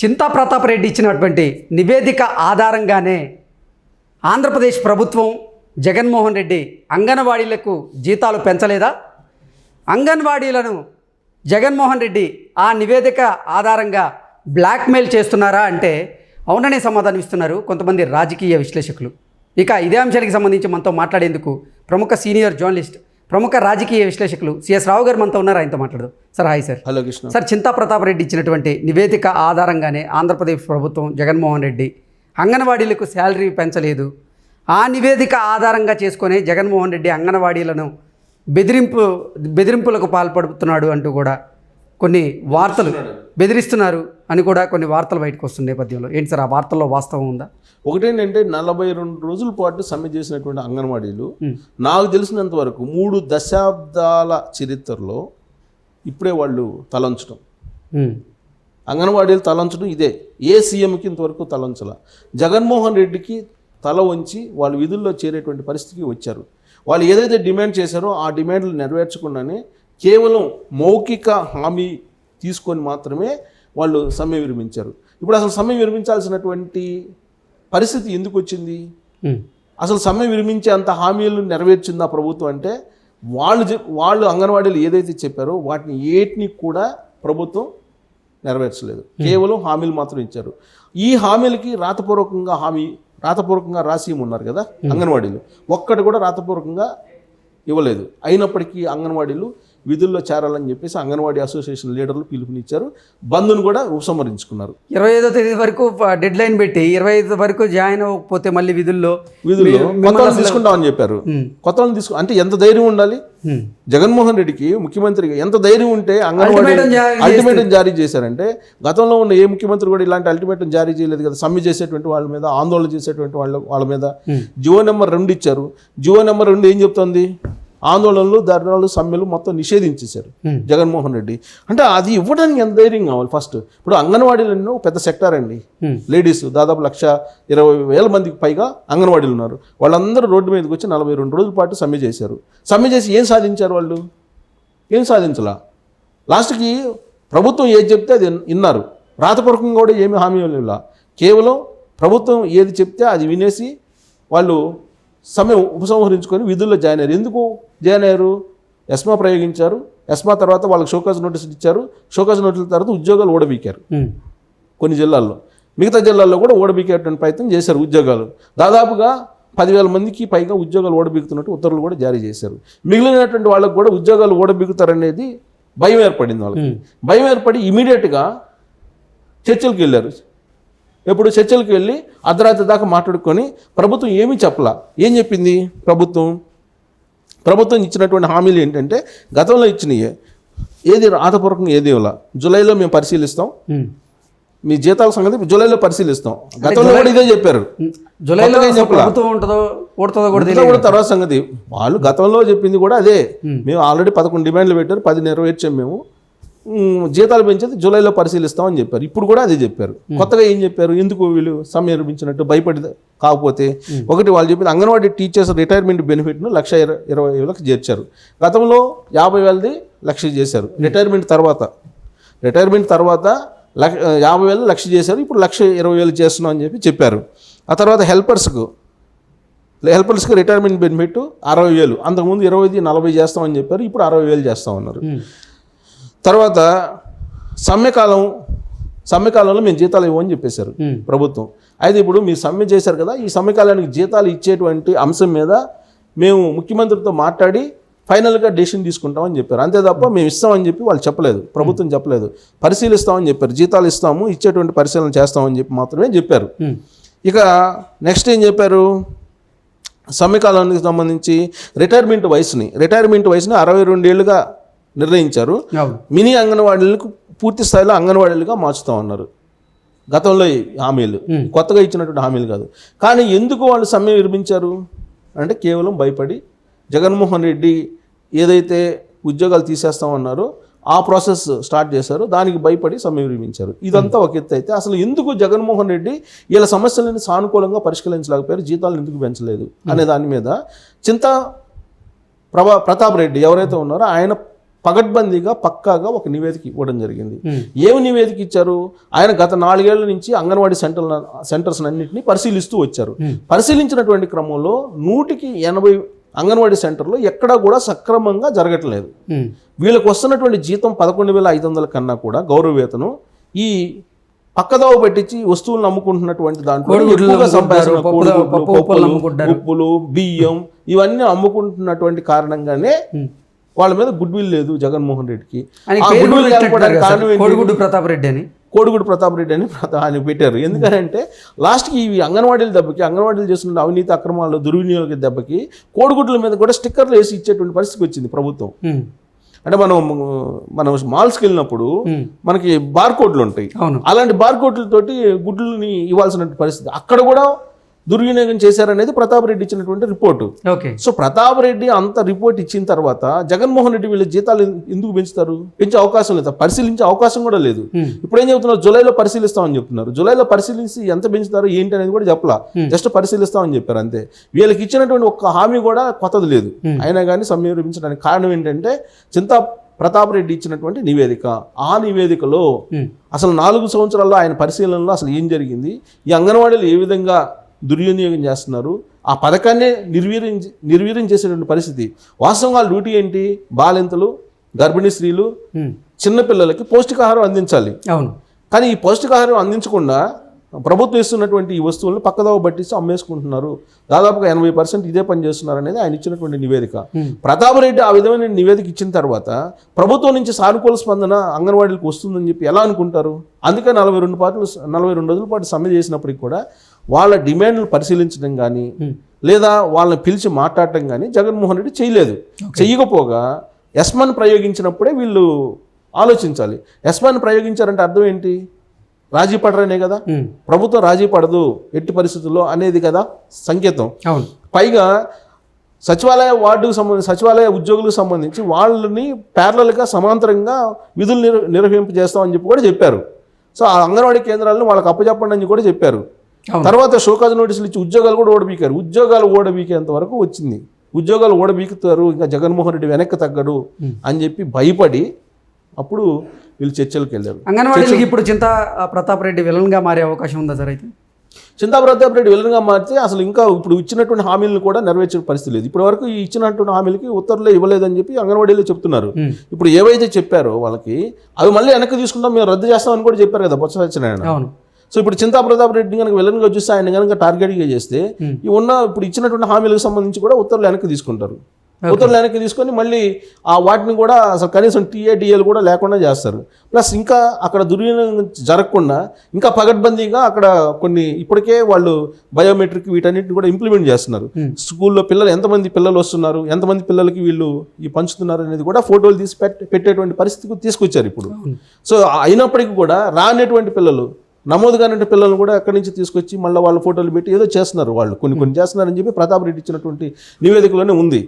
చింతా ప్రతాప్ రెడ్డి ఇచ్చినటువంటి నివేదిక ఆధారంగానే ఆంధ్రప్రదేశ్ ప్రభుత్వం జగన్మోహన్ రెడ్డి అంగన్వాడీలకు జీతాలు పెంచలేదా? అంగన్వాడీలను జగన్మోహన్ రెడ్డి ఆ నివేదిక ఆధారంగా బ్లాక్మెయిల్ చేస్తున్నారా అంటే అవుననే సమాధానం ఇస్తున్నారు కొంతమంది రాజకీయ విశ్లేషకులు. ఇక ఇదే అంశానికి సంబంధించి మనతో మాట్లాడేందుకు ప్రముఖ సీనియర్ జర్నలిస్ట్, ప్రముఖ రాజకీయ విశ్లేషకులు సిఎస్ రావు గారు మనతో ఉన్నారు. ఆయనతో మాట్లాడదాం. Sir hi sir. Hello Krishna. Sir, Chinta Pratap Reddy ఇచ్చినటువంటి నివేదిక ఆధారంగానే ఆంధ్రప్రదేశ్ ప్రభుత్వం జగన్మోహన్ రెడ్డి అంగన్వాడీలకు శాలరీ పెంచలేదు. ఆ నివేదిక ఆధారంగా చేసుకొని జగన్మోహన్ రెడ్డి అంగన్వాడీలను బెదిరింపులకు పాల్పడుతున్నాడు అంటూ కూడా కొన్ని వార్తలు, బెదిరిస్తున్నారు అని కూడా కొన్ని వార్తలు బయటకు వస్తున్న నేపథ్యంలో ఏంటి సార్ ఆ వార్తల్లో వాస్తవం ఉందా? ఒకటేంటంటే 42 రోజుల పాటు సమ్మె చేసినటువంటి అంగన్వాడీలు నాకు తెలిసినంత వరకు 3 దశాబ్దాల చరిత్రలో ఇప్పుడే వాళ్ళు తలంచడం, అంగన్వాడీలు తలంచడం ఇదే. ఏ సీఎంకి ఇంతవరకు తలంచల. జగన్మోహన్ రెడ్డికి తల వంచి వాళ్ళు విధుల్లో చేరేటువంటి పరిస్థితికి వచ్చారు. వాళ్ళు ఏదైతే డిమాండ్ చేశారో ఆ డిమాండ్లు నెరవేర్చకుండానే కేవలం మౌఖిక హామీ తీసుకొని మాత్రమే వాళ్ళు సమ్మె విరమించారు. ఇప్పుడు అసలు సమ్మె విరమించాల్సినటువంటి పరిస్థితి ఎందుకు వచ్చింది? అసలు సమ్మె విరమించే అంత హామీలు నెరవేర్చిందా ప్రభుత్వం అంటే వాళ్ళు అంగన్వాడీలు ఏదైతే చెప్పారో వాటిని ఏటిని కూడా ప్రభుత్వం నెరవేర్చలేదు. కేవలం హామీలు మాత్రం ఇచ్చారు. ఈ హామీలకి రాతపూర్వకంగా రాసి ఉన్నారు కదా అంగన్వాడీలు, ఒక్కటి కూడా రాతపూర్వకంగా ఇవ్వలేదు. అయినప్పటికీ అంగన్వాడీలు విధుల్లో చేరాలని చెప్పేసి అంగన్వాడీ అసోసియేషన్ లీడర్లు పిలుపునిచ్చారు. బంద్ను కూడా ఉపసంహరించుకున్నారు. 25వ తేదీ వరకు డెడ్ లైన్ పెట్టి 25 వరకు జాయిన్ అవ్వకపోతే మళ్ళీ విధుల్లో కొత్త తీసుకుంటామని చెప్పారు. కొత్త అంటే ఎంత ధైర్యం ఉండాలి జగన్మోహన్ రెడ్డికి, ముఖ్యమంత్రిగా ఎంత ధైర్యం ఉంటే అంగన్వాడీ అల్టిమేటం జారీ చేశారంటే, గతంలో ఉన్న ఏ ముఖ్యమంత్రి కూడా ఇలాంటి అల్టిమేటం జారీ చేయలేదు కదా. సమ్మె చేసేటువంటి వాళ్ళ మీద, ఆందోళన చేసేటువంటి వాళ్ళ మీద జియో నెంబర్ 2 ఇచ్చారు. జియో నెంబర్ 2 ఏం చెప్తుంది? ఆందోళనలు, ధర్నాలు, సమ్మెలు మొత్తం నిషేధించేశారు జగన్మోహన్ రెడ్డి. అంటే అది ఇవ్వడానికి ఎంత ధైర్యం కావాలి ఫస్ట్. ఇప్పుడు అంగన్వాడీలు పెద్ద సెక్టార్ అండి. లేడీస్ దాదాపు 1,20,000 మందికి పైగా అంగన్వాడీలు ఉన్నారు. వాళ్ళందరూ రోడ్డు మీదకి వచ్చి 42 రోజుల పాటు సమ్మె చేశారు. సమ్మె చేసి ఏం సాధించారు వాళ్ళు? ఏం సాధించలా. లాస్ట్కి ప్రభుత్వం ఏది చెప్తే అది విన్నారు. రాతపూర్వకంగా కూడా ఏమి హామీ ఇవ్వలేదు. కేవలం ప్రభుత్వం ఏది చెప్తే అది వినేసి వాళ్ళు సమ్మె ఉపసంహరించుకొని విధుల్లో జాయిన్ అయ్యారు. ఎందుకు జాయిన్ అయ్యారు? ఎస్మా ప్రయోగించారు. ఎస్మా తర్వాత వాళ్ళకి షోకాజ్ నోటీసులు ఇచ్చారు. షోకాజ్ నోటీసుల తర్వాత ఉద్యోగాలు ఓడబీకారు. కొన్ని జిల్లాల్లో, మిగతా జిల్లాల్లో కూడా ఓడబీకేటువంటి ప్రయత్నం చేశారు. ఉద్యోగాలు దాదాపుగా 10,000 మందికి పైగా ఉద్యోగాలు ఓడబీకుతున్నట్టు ఉత్తర్వులు కూడా జారీ చేశారు. మిగిలినటువంటి వాళ్ళకు కూడా ఉద్యోగాలు ఓడబీకుతారనేది భయం ఏర్పడింది వాళ్ళకి. భయం ఏర్పడి ఇమీడియట్గా చర్చలకు వెళ్ళారు. ఎప్పుడు చర్చలకు వెళ్ళి అర్ధరాత్రి దాకా మాట్లాడుకొని ప్రభుత్వం ఏమీ చెప్పలా. ఏం చెప్పింది ప్రభుత్వం ఇచ్చినటువంటి హామీలు ఏంటంటే గతంలో ఇచ్చినవి ఏది రాతపూర్వకంగా ఏది ఇవ్వాల. జూలైలో మేము పరిశీలిస్తాం, మీ జీతాల సంగతి జూలైలో పరిశీలిస్తాం. గతంలో కూడా ఇదే చెప్పారు. జూలైలో కూడా తర్వాత సంగతి వాళ్ళు గతంలో చెప్పింది కూడా అదే. మేము ఆల్రెడీ 11 డిమాండ్లు పెట్టారు, 10 నెరవేర్చాం. మేము జీతాలు పెంచేది జూలైలో పరిశీలిస్తామని చెప్పారు. ఇప్పుడు కూడా అదే చెప్పారు. కొత్తగా ఏం చెప్పారు? ఎందుకు వీళ్ళు సమ్మె నిర్మించినట్టు భయపడి కాకపోతే, ఒకటి వాళ్ళు చెప్పింది అంగన్వాడీ టీచర్స్ రిటైర్మెంట్ బెనిఫిట్ను 1,20,000 చేర్చారు. గతంలో 50,000ది 1,00,000 చేశారు. రిటైర్మెంట్ తర్వాత 50,000 1,00,000 చేశారు. ఇప్పుడు 1,20,000 చేస్తున్నాం అని చెప్పారు. ఆ తర్వాత హెల్పర్స్కి రిటైర్మెంట్ బెనిఫిట్ 60,000. అంతకుముందు 20, 40 చేస్తామని చెప్పారు. ఇప్పుడు 60,000 చేస్తామన్నారు. తర్వాత సమ్మెకాలంలో మేము జీతాలు ఇవ్వమని చెప్పేశారు ప్రభుత్వం. అయితే ఇప్పుడు మీరు సమ్మె చేశారు కదా, ఈ సమ్మెకాలానికి జీతాలు ఇచ్చేటువంటి అంశం మీద మేము ముఖ్యమంత్రితో మాట్లాడి ఫైనల్గా డెసిషన్ తీసుకుంటామని చెప్పారు. అంతే తప్ప మేము ఇస్తామని చెప్పి వాళ్ళు చెప్పలేదు, ప్రభుత్వం చెప్పలేదు. పరిశీలిస్తామని చెప్పారు, జీతాలు ఇస్తాము, ఇచ్చేటువంటి పరిశీలన చేస్తామని చెప్పి మాత్రమే చెప్పారు. ఇక నెక్స్ట్ ఏం చెప్పారు? సమ్మెకాలానికి సంబంధించి రిటైర్మెంట్ వయసుని 62 ఏళ్ళుగా నిర్ణయించారు. మినీ అంగన్వాడీలకు పూర్తి స్థాయిలో అంగన్వాడీలుగా మార్చుతా ఉన్నారు. గతంలో హామీలు, కొత్తగా ఇచ్చినటువంటి హామీలు కాదు. కానీ ఎందుకు వాళ్ళు సమ్మె విరమించారు అంటే కేవలం భయపడి, జగన్మోహన్ రెడ్డి ఏదైతే ఉద్యోగాలు తీసేస్తామన్నారో ఆ ప్రాసెస్ స్టార్ట్ చేశారు, దానికి భయపడి సమ్మె విరమించారు. ఇదంతా ఒక ఎత్తు అయితే అసలు ఎందుకు జగన్మోహన్ రెడ్డి వీళ్ళ సమస్యలను సానుకూలంగా పరిష్కరించలేకపోయారు, జీతాలను ఎందుకు పెంచలేదు అనే దాని మీద చింతా ప్రతాప్ రెడ్డి ఎవరైతే ఉన్నారో ఆయన పగడ్బందీగా పక్కాగా ఒక నివేదిక ఇవ్వడం జరిగింది. ఏమి నివేదిక ఇచ్చారు? ఆయన గత 4 ఏళ్ల నుంచి అంగన్వాడీ సెంటర్స్ అన్నింటినీ పరిశీలిస్తూ వచ్చారు. పరిశీలించినటువంటి క్రమంలో 180 అంగన్వాడీ సెంటర్లో ఎక్కడా కూడా సక్రమంగా జరగట్లేదు. వీళ్ళకి వస్తున్నటువంటి జీతం 11,500 కన్నా కూడా గౌరవ వేతనం ఈ పక్కదోవ పెట్టించి వస్తువులను అమ్ముకుంటున్నటువంటి దాంట్లో ఎక్కువగా సంపాదించిన ఉప్పులు, బియ్యం ఇవన్నీ అమ్ముకుంటున్నటువంటి కారణంగానే వాళ్ళ మీద గుడ్ విల్ లేదు జగన్మోహన్ రెడ్డికి. కోడిగుడ్డు ప్రతాప్ రెడ్డి అని ఆయన పెట్టారు. ఎందుకంటే లాస్ట్కి ఇవి అంగన్వాడీల దెబ్బకి, అంగన్వాడీలు చేస్తున్న అవినీతి అక్రమాలు దుర్వినియోగ దెబ్బకి కోడిగుడ్ల మీద కూడా స్టిక్కర్లు వేసి ఇచ్చేటువంటి పరిస్థితికి వచ్చింది ప్రభుత్వం. అంటే మనం మాల్స్కి వెళ్ళినప్పుడు మనకి బార్కోడ్లు ఉంటాయి, అలాంటి బార్కోడ్లతోటి గుడ్లని ఇవ్వాల్సిన పరిస్థితి అక్కడ కూడా దుర్వినియోగం చేశారనేది ప్రతాప్ రెడ్డి ఇచ్చినటువంటి రిపోర్టు. సో ప్రతాప్ రెడ్డి అంత రిపోర్ట్ ఇచ్చిన తర్వాత జగన్మోహన్ రెడ్డి వీళ్ళ జీతాలు ఎందుకు పెంచుతారు? పెంచే అవకాశం లేదు, పరిశీలించే అవకాశం కూడా లేదు. ఇప్పుడు ఏం చెప్తున్నారు? జూలైలో పరిశీలిస్తామని చెప్తున్నారు. జూలైలో పరిశీలించి ఎంత పెంచుతారు ఏంటి అనేది కూడా చెప్పలా, జస్ట్ పరిశీలిస్తామని చెప్పారు అంతే. వీళ్ళకి ఇచ్చినటువంటి ఒక్క హామీ కూడా కొత్తది లేదు. అయినా కానీ సమీపించడానికి కారణం ఏంటంటే ప్రతాప్ రెడ్డి ఇచ్చినటువంటి నివేదిక. ఆ నివేదికలో అసలు 4 సంవత్సరాల్లో ఆయన పరిశీలనలో అసలు ఏం జరిగింది, ఈ అంగన్వాడీలు ఏ విధంగా దుర్వినియోగం చేస్తున్నారు, ఆ పథకాన్నే నిర్వీర్యం చేసేటువంటి పరిస్థితి. వాస్తవంగా వాళ్ళ డ్యూటీ ఏంటి? బాలింతలు, గర్భిణీ స్త్రీలు, చిన్నపిల్లలకి పౌష్టికాహారం అందించాలి. కానీ ఈ పౌష్టికాహారం అందించకుండా ప్రభుత్వం ఇస్తున్నటువంటి ఈ వస్తువులను పక్కదోవ పట్టిస్తూ అమ్మేసుకుంటున్నారు. దాదాపుగా 80% ఇదే పని చేస్తున్నారు అనేది ఆయన ఇచ్చినటువంటి నివేదిక. ప్రతాప్ రెడ్డి ఆ విధమైన నివేదిక ఇచ్చిన తర్వాత ప్రభుత్వం నుంచి సానుకూల స్పందన అంగన్వాడీలకు వస్తుందని చెప్పి ఎలా అనుకుంటారు? అందుకే 42 రోజుల పాటు సమ్మె చేసినప్పటికి కూడా వాళ్ళ డిమాండ్లు పరిశీలించడం కానీ లేదా వాళ్ళని పిలిచి మాట్లాడటం కానీ జగన్మోహన్ రెడ్డి చేయలేదు. చెయ్యకపోగా ఎస్మాన్ ప్రయోగించినప్పుడే వీళ్ళు ఆలోచించాలి. ఎస్మాన్ ప్రయోగించారంటే అర్థం ఏంటి? రాజీ పడరనే కదా, ప్రభుత్వం రాజీ పడదు ఎట్టి పరిస్థితుల్లో అనేది కదా సంకేతం. పైగా సచివాలయ ఉద్యోగులకు సంబంధించి వాళ్ళని ప్యారలల్గా సమాంతరంగా విధులు నిర్వహింపు చేస్తామని చెప్పి కూడా చెప్పారు. సో ఆ అంగన్వాడీ కేంద్రాలను వాళ్ళకి అప్పచెప్పండి అని కూడా చెప్పారు. తర్వాత షోకాజ్ నోటీసులు ఇచ్చి ఉద్యోగాలు కూడా ఓడబీకారు. ఉద్యోగాలు ఓడబీకేంత వరకు వచ్చింది. ఉద్యోగాలు ఓడబీకుతారు, ఇంకా జగన్మోహన్ రెడ్డి వెనక్కి తగ్గడు అని చెప్పి భయపడి అప్పుడు వీళ్ళు చర్చలకు వెళ్ళారు. అంగన్వాడీకి ఇప్పుడు చింతా ప్రతాప్ రెడ్డి విలన్గా మారే అవకాశం ఉందా సార్? అయితే చింతా ప్రతాప్ రెడ్డి విలన్గా మారితే అసలు ఇంకా ఇప్పుడు ఇచ్చినటువంటి హామీలను కూడా నెరవేర్చే పరిస్థితి లేదు. ఇప్పటి వరకు ఇచ్చినటువంటి హామీలకి ఉత్తర్వులే ఇవ్వలేదని చెప్పి అంగన్వాడీలో చెప్తున్నారు. ఇప్పుడు ఏవైతే చెప్పారో వాళ్ళకి అవి మళ్ళీ వెనక్కి తీసుకుంటాం, మేము రద్దు చేస్తామని కూడా చెప్పారు కదా బొత్స సత్యనారాయణ. సో ఇప్పుడు చింతా ప్రతాప్ రెడ్డి కనుక విలన్గా చూస్తే ఆయన కనుక టార్గెట్గా చేస్తే ఇప్పుడు ఇచ్చినటువంటి హామీలకు సంబంధించి కూడా ఉత్తర్వులు వెనక్కి తీసుకుంటారు. ఉత్తర్వులు వెనక్కి తీసుకొని మళ్ళీ ఆ వాటిని కూడా అసలు కనీసం టీఏడిఎల్ కూడా లేకుండా చేస్తారు. ప్లస్ ఇంకా అక్కడ దుర్వినియోగం జరగకుండా ఇంకా పగడ్బందీగా అక్కడ కొన్ని ఇప్పటికే వాళ్ళు బయోమెట్రిక్ వీటన్నిటిని కూడా ఇంప్లిమెంట్ చేస్తున్నారు. స్కూల్లో ఎంతమంది పిల్లలు వస్తున్నారు, ఎంతమంది పిల్లలకి వీళ్ళు ఈ పంచుతున్నారు అనేది కూడా ఫోటోలు తీసి పెట్టేటువంటి పరిస్థితికి తీసుకొచ్చారు ఇప్పుడు. సో అయినప్పటికీ కూడా రానటువంటి పిల్లలు, నమోదు కాని పిల్లలను కూడా ఎక్కడి నుంచి తీసుకొచ్చి మళ్ళీ వాళ్ళ ఫోటోలు పెట్టి ఏదో చేస్తున్నారు, వాళ్ళు కొన్ని చేస్తున్నారని చెప్పి ప్రతాప్ రెడ్డి ఇచ్చినటువంటి నివేదికలోనే ఉంది.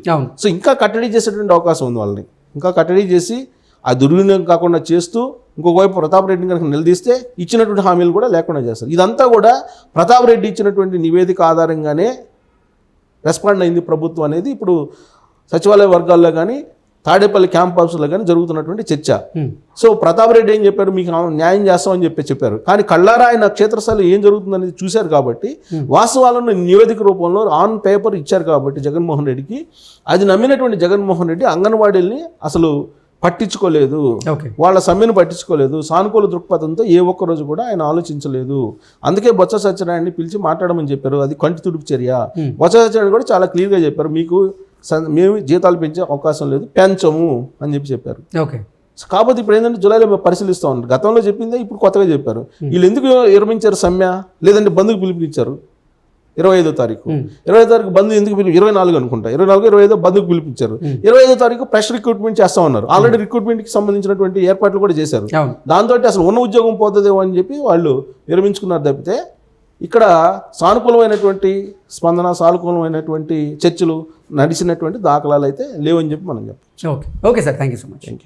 సో ఇంకా కట్టడి చేసేటువంటి అవకాశం ఉంది వాళ్ళని. ఇంకా కట్టడి చేసి ఆ దుర్వినియోగం కాకుండా చేస్తూ ఇంకోవైపు ప్రతాప్ రెడ్డిని కనుక నిలదీస్తే ఇచ్చినటువంటి హామీలు కూడా లేకుండా చేస్తారు. ఇదంతా కూడా ప్రతాప్ రెడ్డి ఇచ్చినటువంటి నివేదిక ఆధారంగానే రెస్పాండ్ అయింది ప్రభుత్వం అనేది ఇప్పుడు సచివాలయ వర్గాల్లో కానీ తాడేపల్లి క్యాంపస్లో కానీ జరుగుతున్నటువంటి చర్చ. సో ప్రతాప్ రెడ్డి ఏం చెప్పారు? మీకు న్యాయం చేస్తామని చెప్పారు. కానీ కళ్ళారా ఆయన క్షేత్రస్థాయిలో ఏం జరుగుతుందనేది చూశారు కాబట్టి వాస్తవాలను నివేదిక రూపంలో ఆన్ పేపర్ ఇచ్చారు కాబట్టి జగన్మోహన్ రెడ్డికి అది నమ్మినటువంటి జగన్మోహన్ రెడ్డి అంగన్వాడీల్ని అసలు పట్టించుకోలేదు, వాళ్ళ సమ్మెను పట్టించుకోలేదు. సానుకూల దృక్పథంతో ఏ ఒక్క రోజు కూడా ఆయన ఆలోచించలేదు. అందుకే బొత్స సత్యనారాయణని పిలిచి మాట్లాడమని చెప్పారు. అది కంటి తుడుపు చర్య. బొత్స సత్యనారాయణ కూడా చాలా క్లియర్గా చెప్పారు, మేము జీతాలు పెంచే అవకాశం లేదు, పెంచము అని చెప్పారు. కాకపోతే ఇప్పుడు ఏంటంటే జూలైలో పరిశీలిస్తూ ఉన్నారు. గతంలో చెప్పిందే ఇప్పుడు కొత్తగా చెప్పారు. వీళ్ళు ఎందుకు విరమించారు సమ్మె? లేదంటే బంద్కు పిలుపునిచ్చారు 25వ తారీఖు. 25వ తారీఖు బంద్ ఎందుకు 24 అనుకుంటా, 24, 25 బంద్కు పిలిపించారు. 25వ తారీఖు ఫ్రెష్ రిక్రూట్మెంట్ చేస్తా ఉన్నారు. ఆల్రెడీ రిక్రూట్మెంట్కి సంబంధించినటువంటి ఏర్పాట్లు కూడా చేశారు. దాంతో అసలు ఉన్న ఉద్యోగం పోతుందేమో అని చెప్పి వాళ్ళు విరమించుకున్నారు తప్పితే ఇక్కడ సానుకూలమైనటువంటి స్పందన, సానుకూలమైనటువంటి చర్చలు నడిచినటువంటి దాఖలాలు అయితే లేవని చెప్పి మనం చెప్పాం. Okay sir, thank you so much.